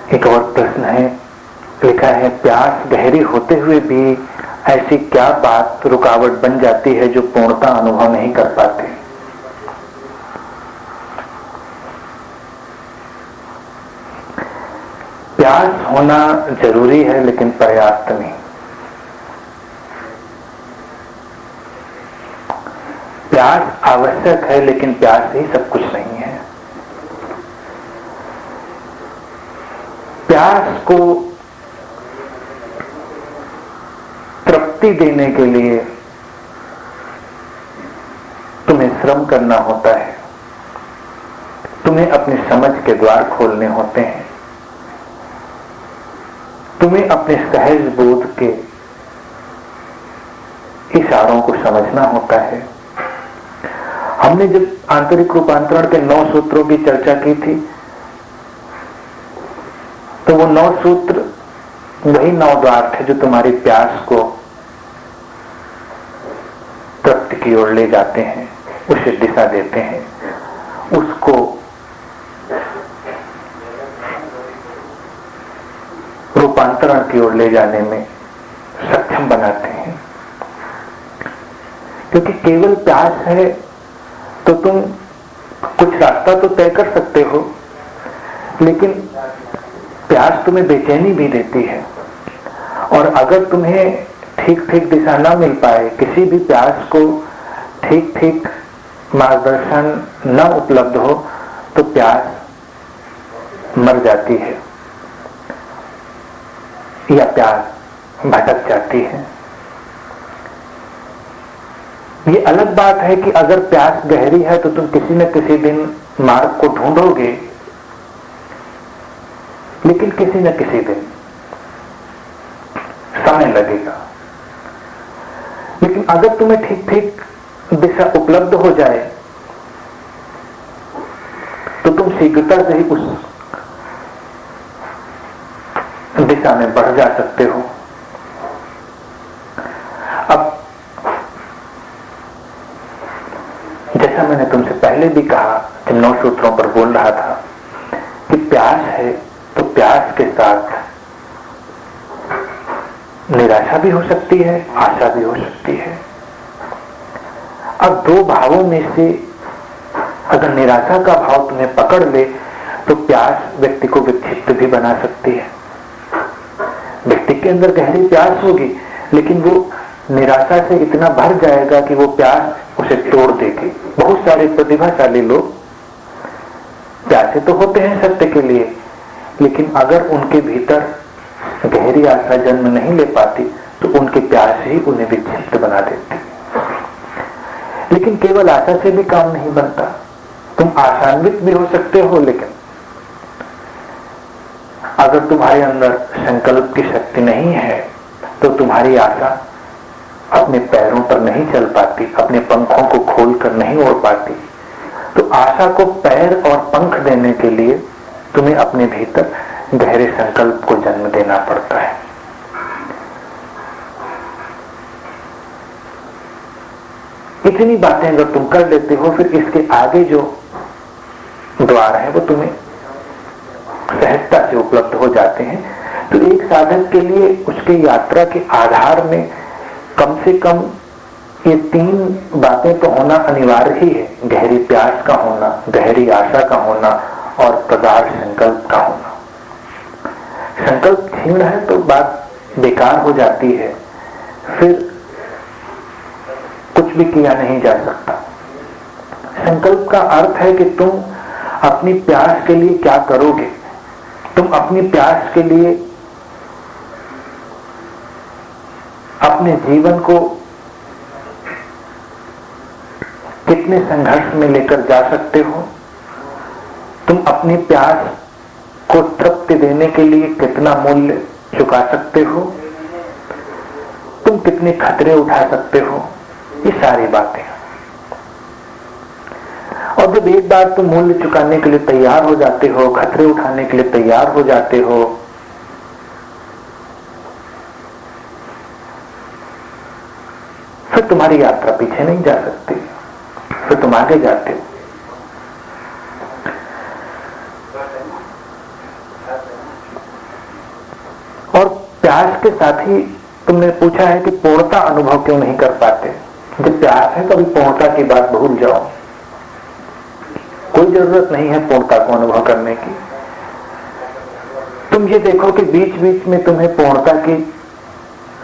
एक और प्रश्न है, लिखा है, प्यास गहरी होते हुए भी ऐसी क्या बात रुकावट बन जाती है जो पूर्णता अनुभव नहीं कर पाते? प्यास होना जरूरी है लेकिन पर्याप्त नहीं। प्यास आवश्यक है लेकिन प्यास ही सब कुछ नहीं है। प्यास को तृप्ति देने के लिए तुम्हें श्रम करना होता है, तुम्हें अपनी समझ के द्वार खोलने होते हैं, तुम्हें अपने सहज बोध के इशारों को समझना होता है। हमने जब आंतरिक रूपांतरण के 9 सूत्रों की चर्चा की थी, तो वो 9 सूत्र वही 9 द्वार थे जो तुम्हारी प्यास को तृप्ति की ओर ले जाते हैं, उसे दिशा देते हैं, उसको रूपांतरण की ओर ले जाने में सक्षम बनाते हैं। क्योंकि केवल प्यास है तो तुम कुछ रास्ता तो तय कर सकते हो, लेकिन प्यास तुम्हें बेचैनी भी देती है। और अगर तुम्हें ठीक ठीक दिशा ना मिल पाए, किसी भी प्यास को ठीक ठीक मार्गदर्शन न उपलब्ध हो, तो प्यास मर जाती है या प्यास भटक जाती है। ये अलग बात है कि अगर प्यास गहरी है तो तुम किसी न किसी दिन मार्ग को ढूंढोगे, लेकिन किसी न किसी दिन समय लगेगा। लेकिन अगर तुम्हें ठीक ठीक दिशा उपलब्ध हो जाए तो तुम शीघ्रता से ही उस दिशा में बढ़ जा सकते हो। अब जैसा मैंने तुमसे पहले भी कहा, कि 9 सूत्रों पर बोल रहा था कि प्यास है तो प्यास के साथ निराशा भी हो सकती है, आशा भी हो सकती है। अब 2 भावों में से अगर निराशा का भाव तुम्हें पकड़ ले तो प्यास व्यक्ति को विक्षिप्त भी बना सकती है। व्यक्ति के अंदर गहरी प्यास होगी, लेकिन वो निराशा से इतना भर जाएगा कि वो प्यास उसे तोड़ देगी। बहुत सारे प्रतिभाशाली लोग प्यासे तो होते हैं सत्य के लिए, लेकिन अगर उनके भीतर गहरी आशा जन्म नहीं ले पाती तो उनकी प्यास ही उन्हें विक्षिप्त बना देती। लेकिन केवल आशा से भी काम नहीं बनता। तुम आशान्वित भी हो सकते हो, लेकिन अगर तुम्हारे अंदर संकल्प की शक्ति नहीं है तो तुम्हारी आशा अपने पैरों पर नहीं चल पाती, अपने पंखों को खोलकर नहीं उड़ पाती। तो आशा को पैर और पंख देने के लिए तुम्हें अपने भीतर गहरे संकल्प को जन्म देना पड़ता है। इतनी बातें अगर तुम कर लेते हो, फिर इसके आगे जो द्वार है वो तुम्हें सहजता से उपलब्ध हो जाते हैं। तो एक साधक के लिए उसके यात्रा के आधार में कम से कम ये 3 बातें तो होना अनिवार्य ही है। गहरी प्यास का होना, गहरी आशा का होना और प्रगाढ़ संकल्प का होना। संकल्प क्षीण है तो बात बेकार हो जाती है, फिर कुछ भी किया नहीं जा सकता। संकल्प का अर्थ है कि तुम अपनी प्यास के लिए क्या करोगे, तुम अपनी प्यास के लिए अपने जीवन को कितने संघर्ष में लेकर जा सकते हो, तुम अपनी प्यास को तृप्ति देने के लिए कितना मूल्य चुका सकते हो, तुम कितने खतरे उठा सकते हो, ये सारी बातें। और जब एक बार तुम मूल्य चुकाने के लिए तैयार हो जाते हो, खतरे उठाने के लिए तैयार हो जाते हो, फिर तुम्हारी यात्रा पीछे नहीं जा सकती, फिर तुम आगे जाते हो। के साथ ही तुमने पूछा है कि पूर्णता अनुभव क्यों नहीं कर पाते। जब प्यास है तो अभी पूर्णता की बात भूल जाओ, कोई जरूरत नहीं है पूर्णता को अनुभव करने की। तुम ये देखो कि बीच बीच में तुम्हें पूर्णता की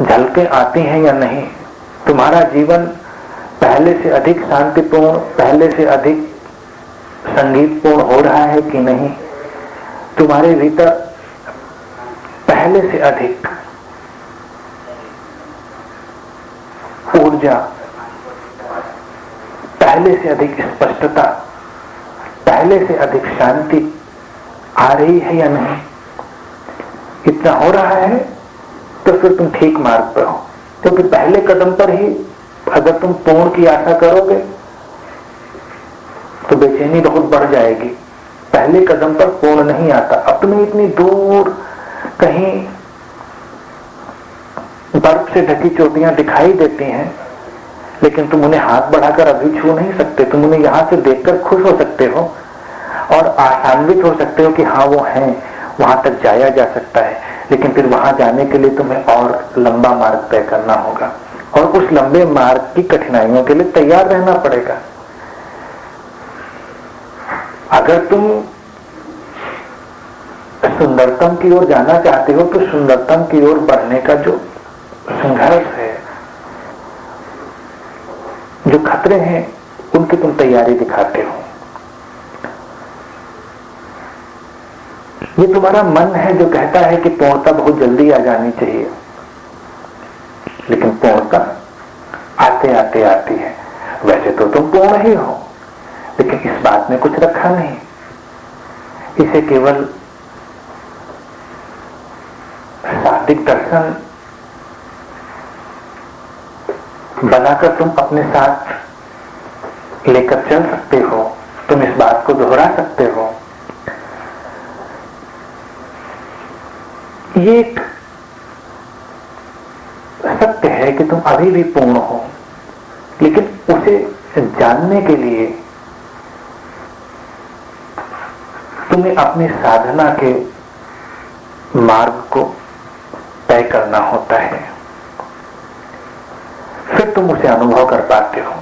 झलकें आती हैं या नहीं। तुम्हारा जीवन पहले से अधिक शांतिपूर्ण, पहले से अधिक संगीतपूर्ण हो रहा है कि नहीं। तुम्हारे भीतर पहले से अधिक ऊर्जा, पहले से अधिक स्पष्टता, पहले से अधिक शांति आ रही है या नहीं। इतना हो रहा है तो फिर तुम ठीक मार्ग पर हो, क्योंकि पहले कदम पर ही अगर तुम पूर्ण की आशा करोगे तो बेचैनी बहुत बढ़ जाएगी। पहले कदम पर पूर्ण नहीं आता। अब तुम्हें इतनी दूर कहीं बर्फ से ढकी चोटियां दिखाई देती हैं, लेकिन तुम उन्हें हाथ बढ़ाकर अभी छू नहीं सकते। तुम उन्हें यहां से देखकर खुश हो सकते हो और आशान्वित हो सकते हो कि हाँ वो हैं, वहां तक जाया जा सकता है। लेकिन फिर वहां जाने के लिए तुम्हें और लंबा मार्ग तय करना होगा और उस लंबे मार्ग की कठिनाइयों के लिए तैयार रहना पड़ेगा। अगर तुम सुंदरतम की ओर जाना चाहते हो तो सुंदरतम की ओर बढ़ने का जो संघर्ष है, जो खतरे हैं, उनकी तुम तैयारी दिखाते हो। ये तुम्हारा मन है जो कहता है कि पूर्णता बहुत जल्दी आ जानी चाहिए, लेकिन पूर्णता आते आते आती है। वैसे तो तुम पूर्ण ही हो, लेकिन इस बात में कुछ रखा नहीं। इसे केवल शाब्दिक दर्शन बनाकर तुम अपने साथ लेकर चल सकते हो। तुम इस बात को दोहरा सकते हो। ये एक सत्य है कि तुम अभी भी पूर्ण हो, लेकिन उसे जानने के लिए तुम्हें अपनी साधना के मार्ग को तय करना होता है, फिर तुम उसे अनुभव कर पाते हो।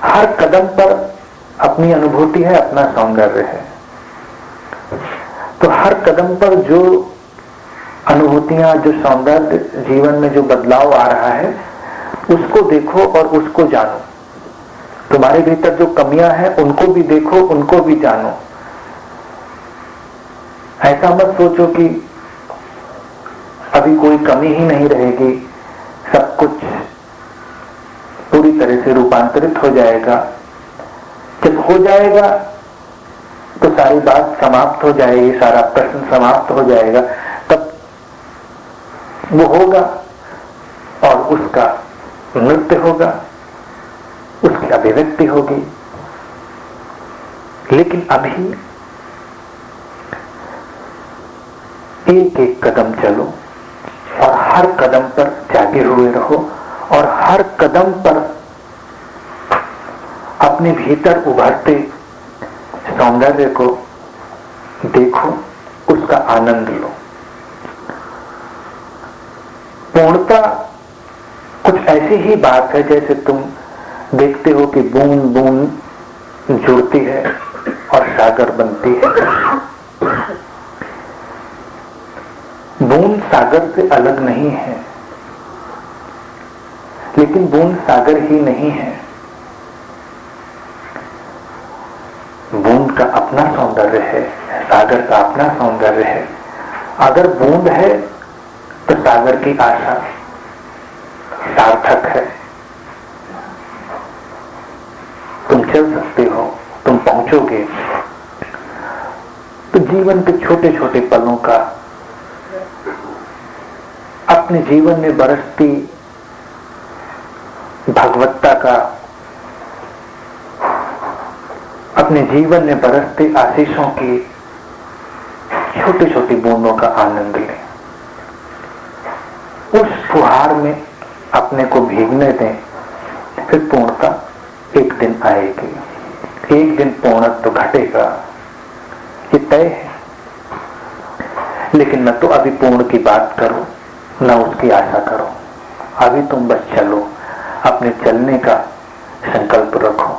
हर कदम पर अपनी अनुभूति है, अपना सौंदर्य है। तो हर कदम पर जो अनुभूतियां, जो सौंदर्य, जीवन में जो बदलाव आ रहा है, उसको देखो और उसको जानो। तुम्हारे भीतर जो कमियां हैं उनको भी देखो, उनको भी जानो। ऐसा मत सोचो कि अभी कोई कमी ही नहीं रहेगी, सब कुछ पूरी तरह से रूपांतरित हो जाएगा। जब हो जाएगा तो सारी बात समाप्त हो जाएगी, सारा प्रश्न समाप्त हो जाएगा। तब वो होगा और उसका नृत्य होगा, उसकी अभिव्यक्ति होगी। लेकिन अभी एक एक कदम चलो और हर कदम पर जागे हुए रहो और हर कदम पर अपने भीतर उभरते सौंदर्य को देखो, उसका आनंद लो। पूर्णता कुछ ऐसी ही बात है जैसे तुम देखते हो कि बूंद बूंद जुड़ती है और सागर बनती है। बूंद सागर से अलग नहीं है, लेकिन बूंद सागर ही नहीं है। बूंद का अपना सौंदर्य है, सागर का अपना सौंदर्य है। अगर बूंद है तो सागर की आशा सार्थक है। तुम चल सकते हो, तुम पहुंचोगे। तो जीवन के छोटे छोटे पलों का, अपने जीवन में बरसती भगवत्ता का, अपने जीवन में बरसते आशीषों की छोटी छोटी बूंदों का आनंद लें। उस फुहार में अपने को भीगने दें, फिर पूर्णता एक दिन आएगी। एक दिन पूर्णत्व तो घटेगा, ये तय है। लेकिन मैं तो अभी पूर्ण की बात करूं, न उसकी आशा करो। अभी तुम बस चलो, अपने चलने का संकल्प रखो।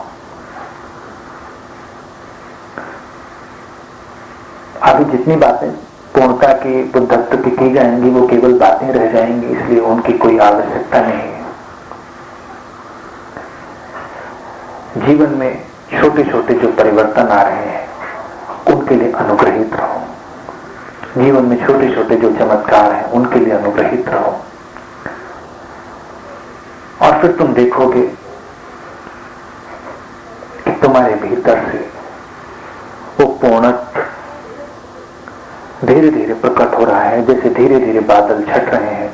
अभी जितनी बातें पूर्णता की, बुद्धत्व की जाएंगी, वो केवल बातें रह जाएंगी, इसलिए उनकी कोई आवश्यकता नहीं है। जीवन में छोटे छोटे जो परिवर्तन आ रहे हैं उनके लिए अनुग्रहित रहो। जीवन में छोटे छोटे जो चमत्कार हैं उनके लिए अनुग्रहित रहो, और फिर तुम देखोगे कि तुम्हारे भीतर से वो पूर्णत्व धीरे धीरे प्रकट हो रहा है। जैसे धीरे धीरे बादल छट रहे हैं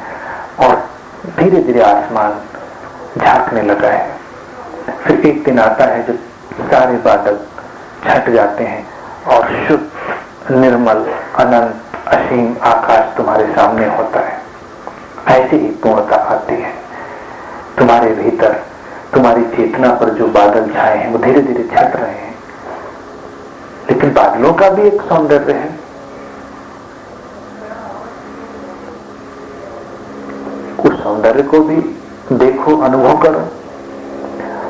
और धीरे धीरे आसमान झांकने लगा है। फिर एक दिन आता है जब सारे बादल छट जाते हैं और शुद्ध, निर्मल, अनंत, असीम आकाश तुम्हारे सामने होता है। ऐसी ही पूर्णता आती है तुम्हारे भीतर। तुम्हारी चेतना पर जो बादल छाए हैं वो धीरे धीरे छट रहे हैं, लेकिन बादलों का भी एक सौंदर्य है। उस सौंदर्य को भी देखो, अनुभव करो,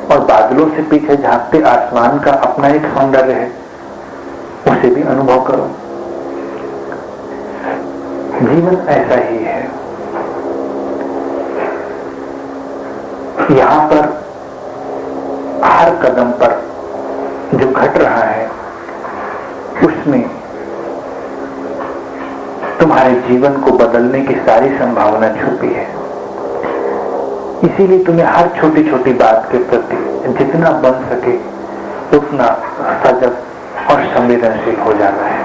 और बादलों से पीछे झांकते आसमान का अपना एक सौंदर्य है, उसे भी अनुभव करो। जीवन ऐसा ही है। यहां पर हर कदम पर जो घट रहा है उसमें तुम्हारे जीवन को बदलने की सारी संभावना छुपी है। इसीलिए तुम्हें हर छोटी छोटी बात के प्रति जितना बन सके उतना सजग और संवेदनशील हो जाना है।